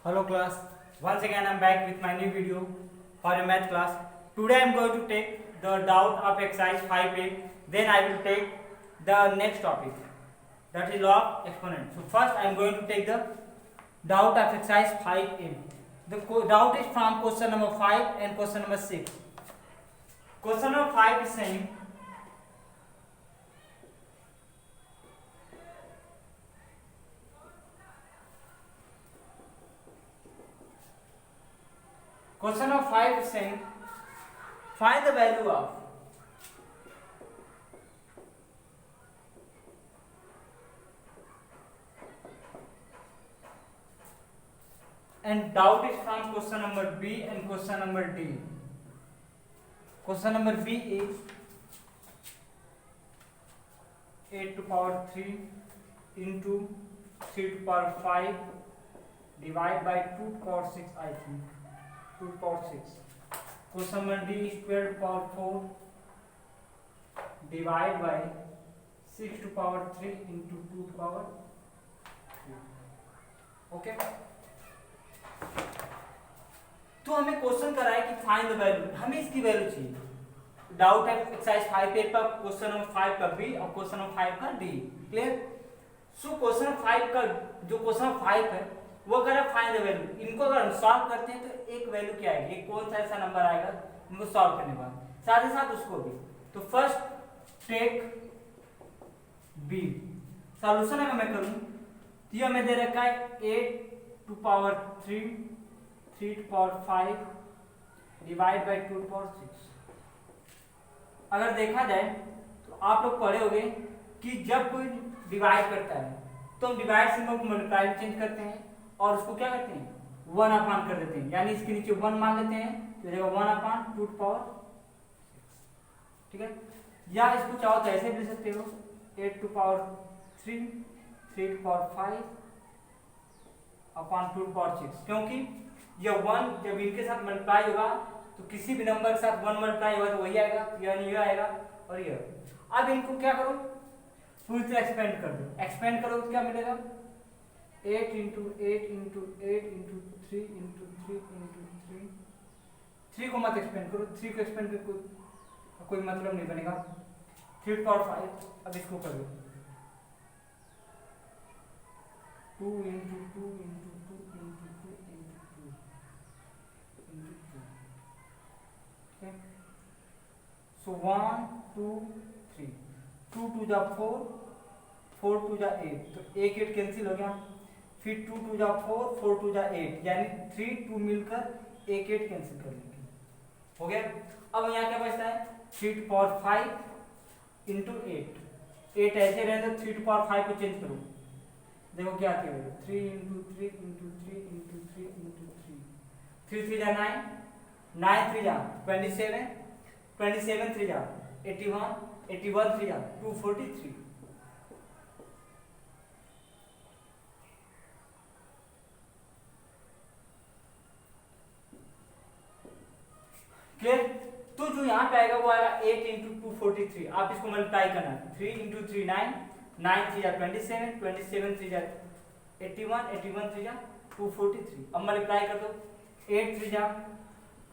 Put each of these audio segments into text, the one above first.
Hello class, once again I am back with my new video for a math class. Today I am going to take the doubt of exercise 5a, then I will take the next topic, that is law of exponent. So first I am going to take the doubt of exercise 5a. The doubt is from question number 5 and question number 6. Question number 5 is saying Question number 5 is saying find the value of and doubt is from question number B and question number D. Question number B is 8 to power 3 into 3 to power 5 divided by 2 to power 6 I think. 2 to power 6. Question number D is 12 to power 4 divided by 6 to power 3 into 2 to power 3. Okay तो हमें question करा है कि find the value, हमें इसकी value चाहिए। Doubt है exercise 5 पर क्वेश्चन नंबर 5 का बी और क्वेश्चन नंबर 5 का D. Clear? So question number 5 का जो क्वेश्चन नंबर 5 है वो अगर आप फाइंड द वैल्यू, इनको अगर हम सॉल्व करते हैं तो एक वैल्यू क्या आएगी, कौन सा ऐसा नंबर आएगा इनको सॉल्व करने के बाद, साथ ही साथ उसको भी। तो फर्स्ट टेक बी सॉल्यूशन अगर मैं करूं तो ये हमें दे रखा है 8 to power 3 3 to power 5 divide by 2 to power 6। अगर देखा जाए तो आप लोग पढ़े होंगे कि जब कोई डिवाइड करता है तो हम डिवाइड सिंबल को मल्टीप्लाई में चेंज करते हैं और उसको क्या करते हैं 1 अपान कर देते हैं, यानी इसके नीचे 1 मान लेते हैं तो देखो 1 अपान 2 टू पावर 6। ठीक है, या इसको चाहो तो ऐसे भी सकते हो 8 to power 3 3 to power 5 upon 2 to power 6, क्योंकि यह 1 जब इनके साथ मल्टीप्लाई होगा तो किसी भी नंबर के साथ 1 मल्टीप्लाई होगा तो वही आएगा, यानी ये आएगा और ये। अब इनको क्या करो पूरी तरह एक्सपेंड कर दो, एक्सपेंड करो तो क्या मिलेगा 8 into 8 into 8 into 3 into 3 into 3। 3 को मत एक्सपेंड करो, 3 को एक्सपेंड कर कोई मतलब नहीं बनेगा। 3 टू पावर 5 अब इसको कर दो 2 into 2 into 2 into 2 into 2 into 2। So 1 2 3 2 to जा 4 4 टू जा 8, तो 1 8 कैंसिल हो गया, फिर 2 टू जा 4 4 टू जा 8, यानी 3 2 मिलकर 1 8 कैंसिल कर लेंगे, हो गया। अब यहाँ क्या बचता है 3 टू पावर 5 इंटू 8 ऐसे रहे तो 3 टू पावर 5 को चेंज करो, देखो क्या आती है 3 इंटू 3 इंटू 3 इंटू 3 इंटू 3 3 3 जा 9 9 3 जा 27 27 3 जा 81 81 3 जा 243। क्लियर? तो जो यहाँ पे आएगा वो आएगा 8 इंटू 243। आप इसको मल्टीप्लाई करना 3 इंटू 3 9 9 3 जा 27 27 3 जा 81 81 3 जा 243। अब मल्टीप्लाई कर दो 8 3 जा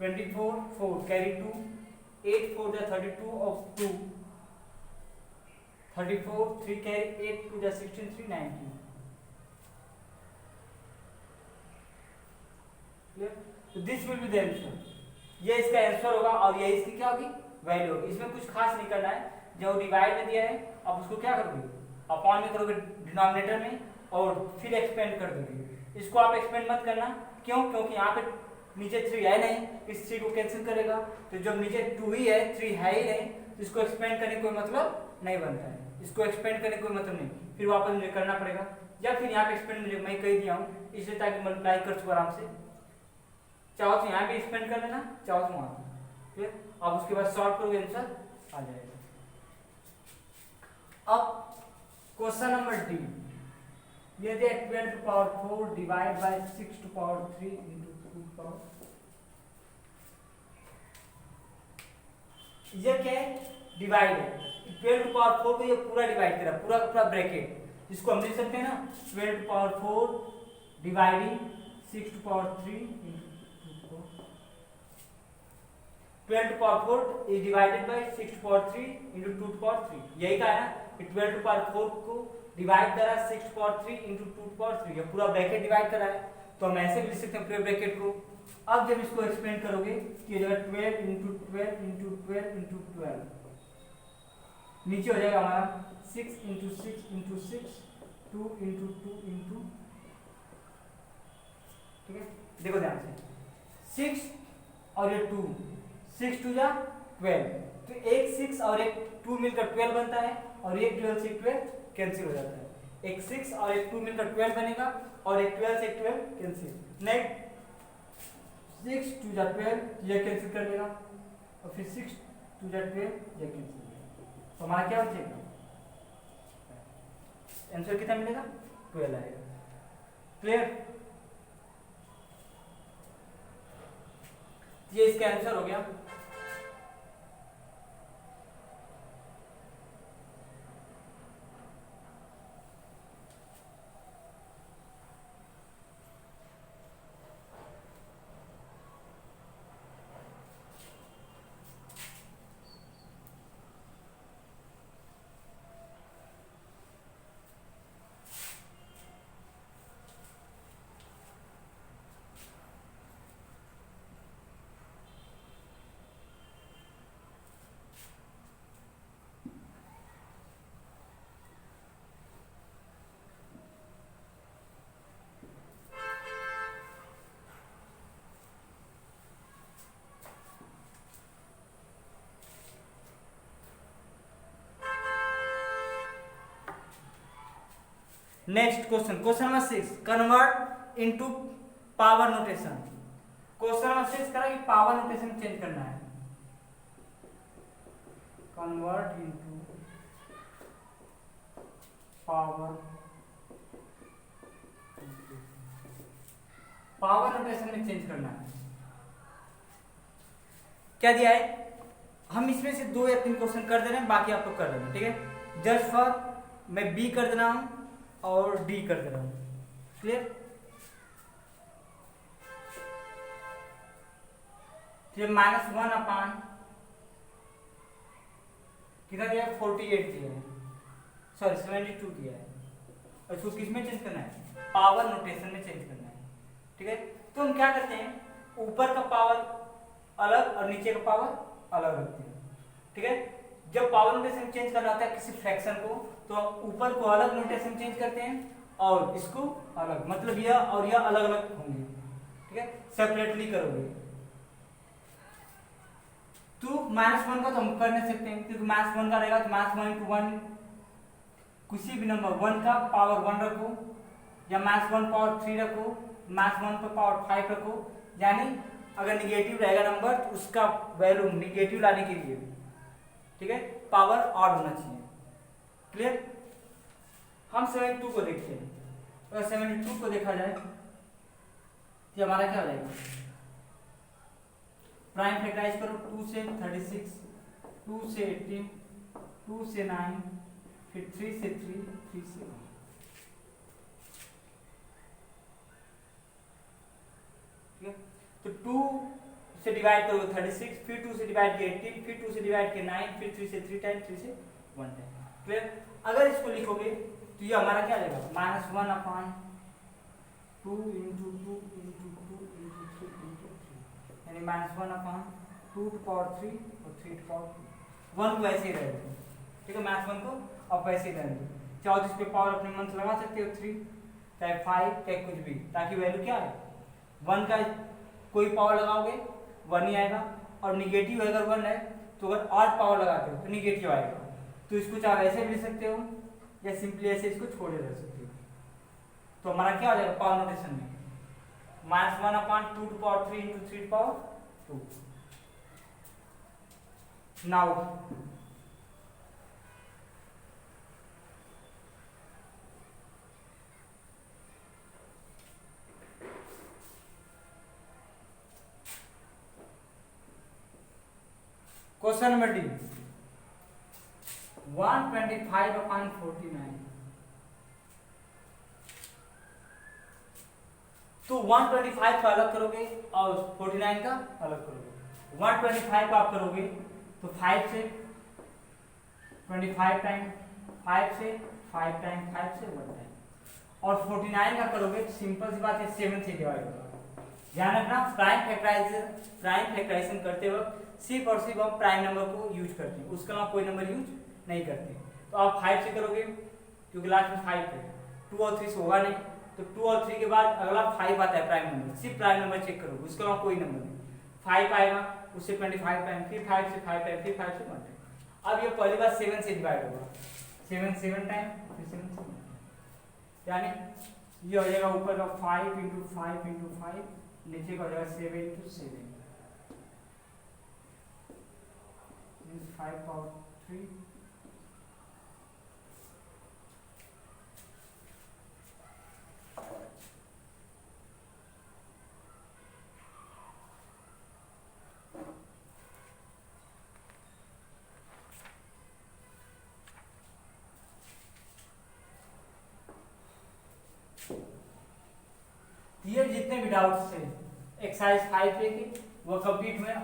24 4 कैरी 2 8 4 जा 32 और 2 34 3 कैरी 8 2 जा 16 3 19। क्लियर? तो this will be the answer, ये इसका आंसर होगा और ये इसकी क्या होगी वैल्यू होगी। इसमें कुछ खास नहीं करना है, जो डिवाइड में दिया है अब उसको क्या करोगे अपॉन में करोगे डिनोमिनेटर में और फिर एक्सपेंड कर दोगे। इसको आप एक्सपेंड मत करना, क्यों? क्योंकि यहाँ पे नीचे 3 है नहीं, इस 3 को कैंसिल करेगा, तो जब नीचे 2 ही है 3 है ही नहीं, तो इसको एक्सपेंड करने कोई मतलब नहीं बनता है, इसको एक्सपेंड करने कोई मतलब नहीं, फिर वापस मुझे करना पड़ेगा, या फिर यहाँ पे एक्सपेंड मुझे मैं कह दिया हूँ इसलिए ताकि मल्टीप्लाई कर सको आराम से। चाहो तो यहाँ भी एक्सपेंड कर लेना, चाहो तो वहां। फिर अब उसके बाद सॉल्व करोगे आंसर आ जाएगा। अब क्वेश्चन नंबर डी, ये दे 12 to power 4 divide by 6 to power 3 into 2 to power, ये क्या है डिवाइड है 12 टू पावर 4 को ये पूरा डिवाइड करा, पूरा पूरा ब्रैकेट, जिसको हम लिख सकते हैं ना 12 to power 4 dividing 6 to power 3 into 12 to power 4 is divided by 6 to power 3 into 2 to power 3. यही का है ना कि 12 to power 4 को डिवाइड करा 6 to power 3 into 2 to power 3, ये पूरा ब्रैकेट डिवाइड करा है, तो हम ऐसे भी लिख सकते हैं पूरे ब्रैकेट को। अब जब इसको एक्सपेंड करोगे कि ये जगह 12 into 12 into 12 into 12, नीचे हो जाएगा हमारा 6 into 6 into 6 2 into 2 into, ठीक है, देखो ध्यान से 6 और ये 2, 6 2 जा 12, तो एक 6 और एक 2 मिलकर 12 बनता है, और एक 12 से 12 कैंसिल हो जाता है, एक 6 और एक 2 मिलकर 12 बनेगा, और एक 12 से 12 कैंसिल। नेक्स्ट 6 2 जा 12, ये कैंसिल कर देगा, और फिर 6 2 जा 12, ये कैंसिल हो जाएगा, तो हमारा क्या बचेगा, आंसर कितना मिलेगा, 12 आएगा। क्लियर, ये इसका आंसर हो गया। Next question, question number 6, convert into power notation. Question number 6 करा कि पावर नोटेशन चेंज करना है, convert into power, power notation में चेंज करना है। क्या दिया है, हम इसमें से 2 या 3 क्वेश्चन कर दे रहे हैं, बाकी आप लोग कर देना, ठीक है। जस्ट फॉर मैं बी कर दे रहा हूं और डी कर दे रहा हूं, क्लियर। -1 अपान कितना दिया है, 48 दिया है, सॉरी 72 दिया है, और इसको किस में चेंज करना है, पावर नोटेशन में चेंज करना है, ठीक है। तो हम क्या करते हैं, ऊपर का पावर अलग और नीचे का पावर अलग रखते हैं, ठीक है। जब पावर नोटेशन चेंज करना होता है किसी फ्रैक्शन को, तो ऊपर को अलग नोटेशन चेंज करते हैं और इसको अलग, मतलब यह और यह अलग अलग होंगे, ठीक है, सेपरेटली करोगे। तो -1 का तो हम कर नहीं सकते हैं, क्योंकि -1 का रहेगा तो -1 into 1, किसी भी नंबर 1 का पावर 1 रखो, या -1 पावर 3 रखो, -1 पर पावर 5 रखो, यानी अगर निगेटिव रहेगा नंबर तो उसका वैल्यू निगेटिव लाने के लिए, ठीक है, पावर ऑड होना चाहिए, क्लियर। हम 72 को देखते हैं, अगर 72 को देखा जाए तो हमारा क्या हो जाएगा, प्राइम फैक्टराइज करो, 2 से 36, 2 से 18, 2 से 9, फिर 3 से 3, 3 से 1, ठीक है। तो 2 से डिवाइड करोगे 36, फिर 2 से डिवाइड किया 18, फिर 2 से डिवाइड किया 9, फिर 3 से 3 टाइम, 3 से 1 टाइम, क्लियर। अगर इसको लिखोगे तो ये हमारा क्या आएगा, -1 अपान 2 into 2 into 2 into 3 into 3, यानी -1 अपान 2 to power 3 और 3 to power 2, 1 को ऐसे ही रह दो, ठीक है, -1 को अब वैसे ही रह दो, चाहो तो इस पे पावर अपने मन से लगा सकते हो, 3 चाहे 5 चाहे कुछ भी, ताकि वैल्यू क्या है, 1 का कोई पावर लगाओगे 1 ही आएगा, और निगेटिव अगर 1 है तो अगर ऑड पावर लगाते हो तो निगेटिव आएगा। तो इसको चाहे ऐसे भी लिख सकते हो या सिंपली ऐसे इसको छोड़े रह सकते हो। तो हमारा क्या हो जाएगा पावर नोटेशन में, -1 अपान 2 to power 3 into 3 to power 2। Now question number D, 125 अपान 49, तो 125 का अलग करोगे और 49 का अलग करोगे। 125 का आप करोगे तो 5 से 25 टाइम 5 से 5 टाइम 5 से 1 टाइम। और 49 का करोगे तो सिंपल सी बात है 7 से डिवाइड होगा। ध्यान रखना प्राइम फैक्टराइजेशन करते वक्त सिर्फ और सिर्फ हम प्राइम नंबर को यूज करते हैं, उसके अलावा कोई नंबर यूज नहीं करते। तो आप 5 से करोगे क्योंकि लास्ट में 5 है, 2 और 3 से होगा नहीं, तो 2 और 3 के बाद अगला 5 आता है प्राइम नंबर, सिर्फ प्राइम नंबर चेक करोगे, उसके अलावा कोई नंबर नहीं। 5 आएगा उससे 25 टाइम, फिर 5 से 5 टाइम, फिर 5 से 1 टाइम। अब ये पहली बार 7 से डिवाइड होगा, 7 टाइम फिर 7 से 1 यानी ये हो जाएगा ऊपर का 5 इंटू 5 इंटू 5, नीचे का हो जाएगा 7 इंटू 7 5 पावर 3 ये जितने भी डाउट्स थे एक्सरसाइज 5 के वो कंप्लीट हुए।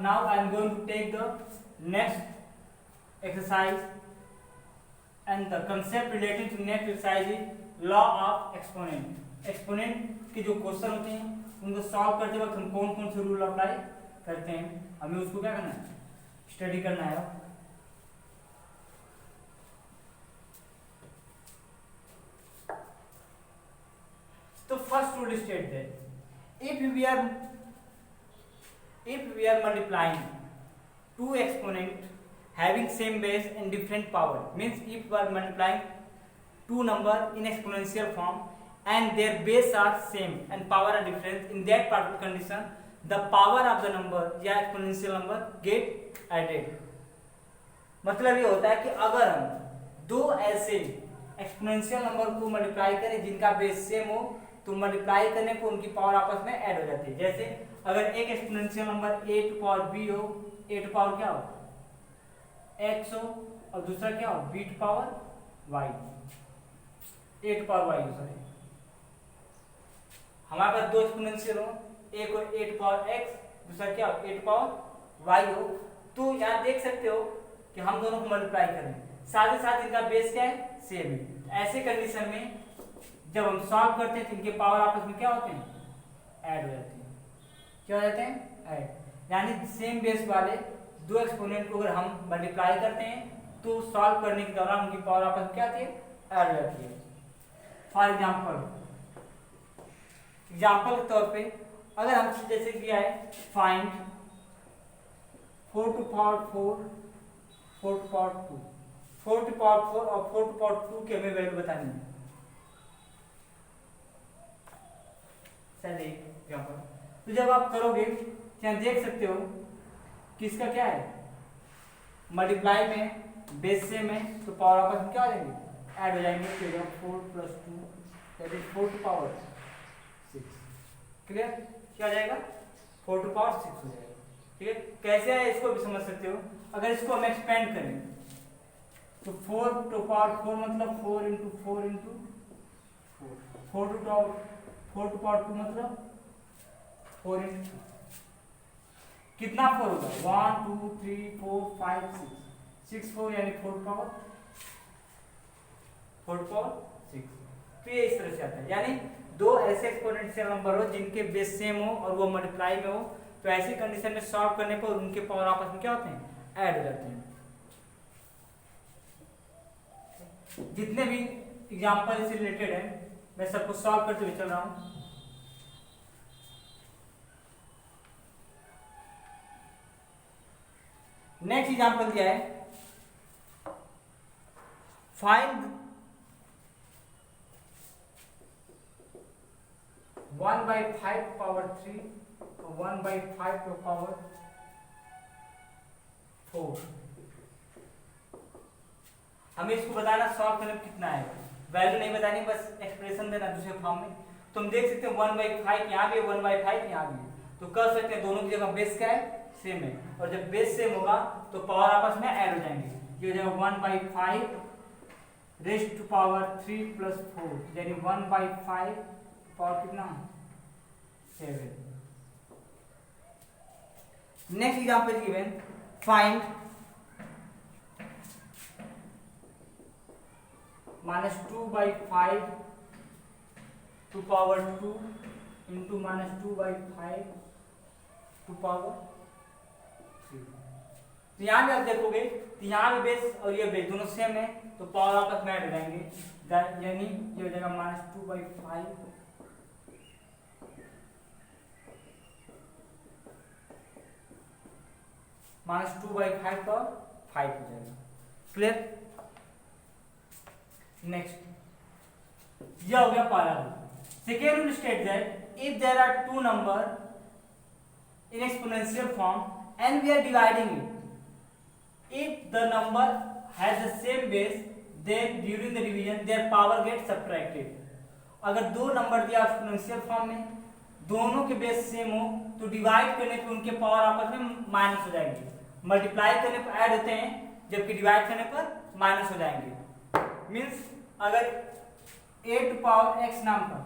Now I am going to take the next exercise and the concept related to next exercise is law of exponent. Exponent के जो क्वेश्चन होते हैं उनको सॉल्व करते वक्त हम कौन कौन से रूल अप्लाई करते हैं, हमें उसको क्या करना है, स्टडी करना है। तो first rule state that if we are multiplying two exponent having same base and different power, means if we are multiplying two number in exponential form and their base are same and power are different, in that particular condition the power of the number या exponential number get added। मतलब ये होता है कि अगर हम दो ऐसे एक्सपोनेंशियल नंबर को मल्टीप्लाई करें जिनका बेस सेम हो तो मल्टीप्लाई करने पर उनकी पावर आपस में ऐड हो जाती है। जैसे अगर एक exponential number a to power b हो, a टू पावर क्या हो x हो, और दूसरा क्या हो b to power y, a to power y हो, सॉरी हमारे पास दो एक्सपोनेंशियल हो, एक हो a टू पावर x, दूसरा क्या हो a टू पावर y हो, तो यहाँ देख सकते हो कि हम दोनों को मल्टीप्लाई करें, साथ ही साथ इनका बेस क्या है, सेम है। ऐसे कंडीशन में जब हम सॉल्व करते हैं तो इनके पावर आपस में क्या होते हैं, ऐड हो जाते हैं। क्या हो जाते हैं, ऐड। यानी सेम बेस वाले दो एक्सपोनेंट को अगर हम मल्टीप्लाई करते हैं तो सॉल्व करने के दौरान उनकी पावर आपस में क्या होती है, ऐड हो जाती है। फॉर एग्जाम्पल के तौर पे अगर हम जैसे किया है find 4 to power 4, 4 to power 2, 4 to power 4 और 4 टू पावर 2 की हमें वैल्यू बतानी है। तो जब आप करोगे यहाँ देख सकते हो कि इसका क्या है, मल्टीप्लाई में बेस सेम है तो पावर आपस में क्या हो जाएंगे, ऐड हो जाएंगे। 4 plus 2 that is 4 to power 6। Clear, क्या हो जाएगा 4 टू पावर 6 हो जाएगा। ठीक है, कैसे है इसको भी समझ सकते हो। अगर इसको हम एक्सपेंड करें तो 4 टू पावर 4 मतलब 4 इंटू 4 इंटू 4 टू पावर 2 मतलब 4 इंटू कितना 4 होगा, 1 2 3 4 5 6 4 यानी 4 पावर 6। तो ये इस तरह से आता है। यानी दो ऐसे एक्सपोनेंशियल नंबर हो जिनके बेस सेम हो और वो मल्टीप्लाई में हो तो ऐसी कंडीशन में सॉल्व करने पर उनके पावर आपस में क्या होते हैं, ऐड हो जाते हैं। जितने भी एग्जांपल इससे रिलेटेड है मैं सबको सॉल्व करते हुए चल रहा हूं। नेक्स्ट एग्जांपल दिया है फाइंड 1/5 पावर 3 और 1/5 पावर 4। हमें इसको बताना सॉल्व करने में कितना है, वैल्यू नहीं बतानी, बस एक्सप्रेशन देना दूसरे फॉर्म में। तो हम देख सकते हैं 1/5 यहाँ भी है, 1/5 यहाँ भी है, तो कर सकते हैं दोनों की जगह बेस क्या है, सेम है। और जब बेस सेम होगा तो पावर आपस में ऐड हो जाएंगे। ये हो जाएगा 1/5 रेज़ टू पावर 3 प्लस 4 यानी 1/5 पावर कितना 7. Next example is given. Find minus 2 by 5 to power 2 into minus 2 by 5 to power 3. तो यहाँ भी आप देखोगे तो यहाँ भी बेस और ये बेस दोनों सेम है, तो पावर आपस में ऐड हो जाएंगे, यानी ये हो जाएगा माइनस 2 by 5 माइनस 2 by 5 का 5 हो जाएगा। क्लियर? नेक्स्ट यह हो गया पहला rule. Second rule state that if there are two number in exponential form and we are dividing it, if the number has the same base then during the division their power gets subtracted. अगर दो number दिया exponential form में, दोनों के base same हो तो divide करने पे उनके पावर आपस में माइनस हो जाएंगे, मल्टीप्लाई करने पर ऐड होते हैं जबकि डिवाइड करने पर माइनस हो जाएंगे। मींस अगर a टू पावर x नाम का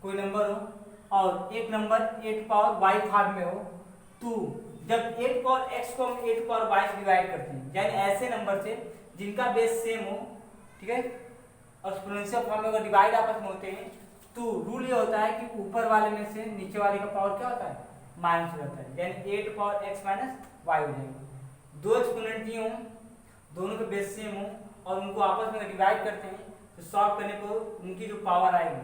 कोई नंबर हो और एक number a to power y form में हो, तो जब a टू पावर x को हम a टू पावर y से डिवाइड करते हैं, यानी ऐसे नंबर से जिनका बेस सेम हो, ठीक है, और एक्सपोनेंशियल फॉर्म में अगर डिवाइड आपस में होते हैं तो रूल ये होता है कि ऊपर वाले में से नीचे वाले का पावर क्या होता है, माइनस हो जाता है, यानी a to power x minus y हो जाएगा। दो एक्सपोनेंट दिए हों, दोनों के बेस सेम हो और उनको आपस में डिवाइड करते हैं तो सॉल्व करने पर उनकी जो पावर आएगी,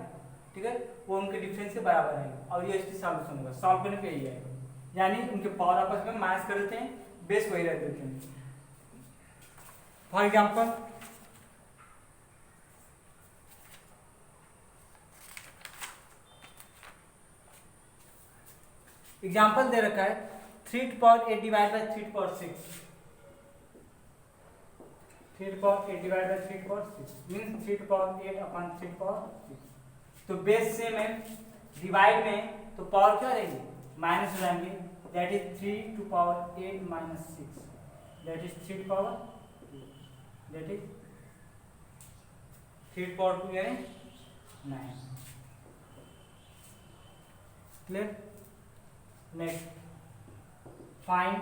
ठीक है, वो उनके डिफरेंस के बराबर आएगी और ये इसकी सॉल्यूशन होगा। सॉल्व करने पे यही आएगा, यानी उनके पावर आपस में माइनस कर देते हैं, बेस वही रख देते हैं। फॉर एग्जाम्पल एग्जाम्पल दे रखा है 3 to power 8 divide by 3 to power 6, 3 to power 8 divide by 3 to power 6 means 3 to power 8 upon 3 to power 6। तो बेस सेम है, डिवाइड में तो पावर क्या रहेगी, माइनस हो जाएंगे, that is 3 to power 8 minus 6, that is 3 to power, that is 3 to power 2 यानी 9। Clear? Next find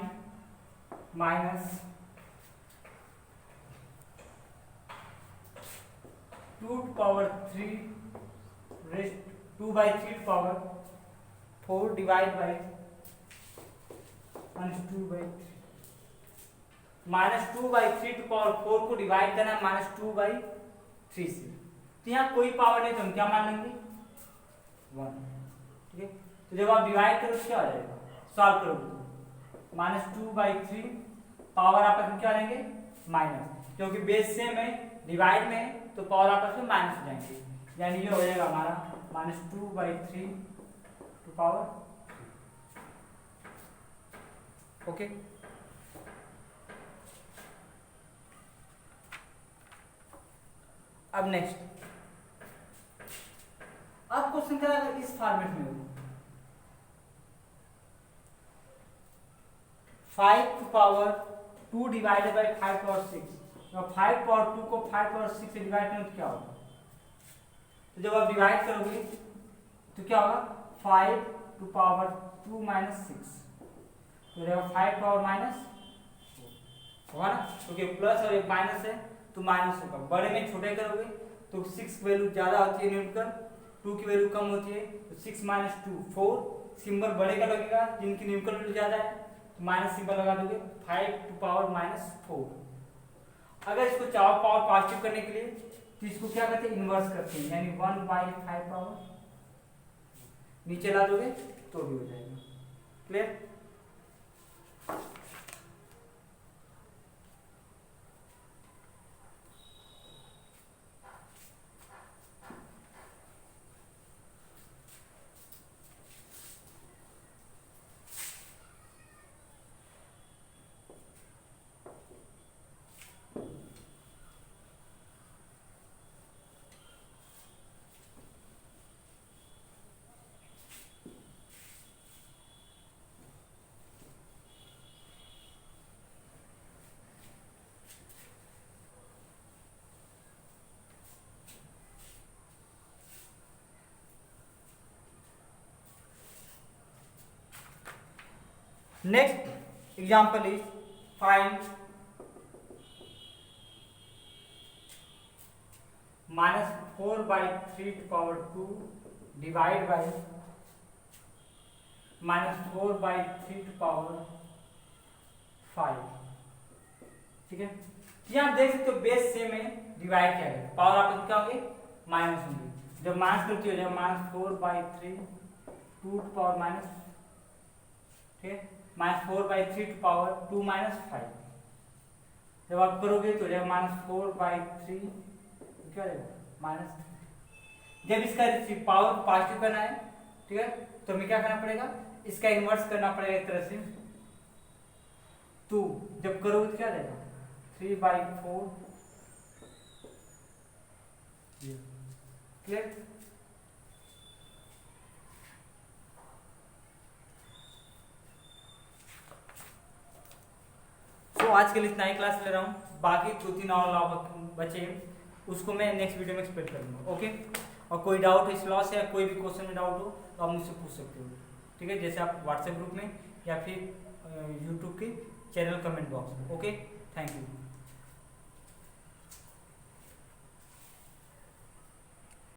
minus 2 to power 3 rest 2 by 3 to power 4 divide by minus 2 by 3 minus 2 by 3 to power 4 को divide करना है minus 2 by 3 से, तो यहाँ कोई power नहीं तो हम क्या मान लेंगे 1, ठीक है। तो जब आप डिवाइड करो क्या हो जाएगा, सॉल्व करोगे तो माइनस 2 by 3 पावर आपस में क्या लेंगे माइनस, क्योंकि बेस सेम है, डिवाइड में तो पावर आपस में माइनस हो जाएंगे, यानी ये हो जाएगा हमारा minus 2 by 3 to power. Okay, अब नेक्स्ट, अब क्वेश्चन क्या है इस फॉर्मेट में हो, 5 to power 2 divided by 5 power 6, 5 power 2 को 5 पावर 6 से डिवाइड करें तो क्या होगा, तो जब आप डिवाइड करोगे तो क्या होगा 5 टू पावर 2 माइनस 6, तो रहेगा 5 पावर माइनस होगा ना, क्योंकि प्लस और एक माइनस है तो माइनस होगा। बड़े में छोटे करोगे तो 6 की वैल्यू ज्यादा होती है न्यूमेरिकल, 2 की वैल्यू कम होती है, तो 6 माइनस 2 4, सिंबल बड़े का लगेगा, जिनकी न्यूमेरिकल वैल्यू ज्यादा है तो माइनस सिंबल लगा दोगे, 5 टू पावर माइनस 4। अगर इसको चाहो पावर पॉजिटिव करने के लिए तो इसको क्या करते हैं इन्वर्स करते हैं, यानी 1/5 पावर नीचे ला दोगे तो भी हो जाएगा। Clear? Next example is find -4/3 divide by -4/3 ठीक है। यहाँ आप देख सकते हो बेस सेम है, डिवाइड किया गया, पावर आपस क्या होंगे माइनस होंगे। जब माइनस करती हो जाए -4/3 2 पावर माइनस, ठीक है, -4/3 2 -5। जब आप करोगे तो जाएगा -4/3 क्या हो जाएगा माइनस। जब इसका पावर पॉजिटिव करना है, ठीक है, तो हमें क्या करना पड़ेगा, इसका इन्वर्स करना पड़ेगा एक तरह से 2। जब करोगे तो क्या जाएगा 3/4 क्लियर। तो आज के लिए इतना ही क्लास ले रहा हूँ, बाकी 2-3 और लॉ बचे उसको मैं नेक्स्ट वीडियो में एक्सप्लेन करूँगा। ओके, और कोई डाउट इस लॉ से या कोई भी क्वेश्चन में डाउट हो तो आप मुझसे पूछ सकते हो, ठीक है, जैसे आप व्हाट्सएप ग्रुप में या फिर यूट्यूब के चैनल कमेंट बॉक्स में। Okay, thank you.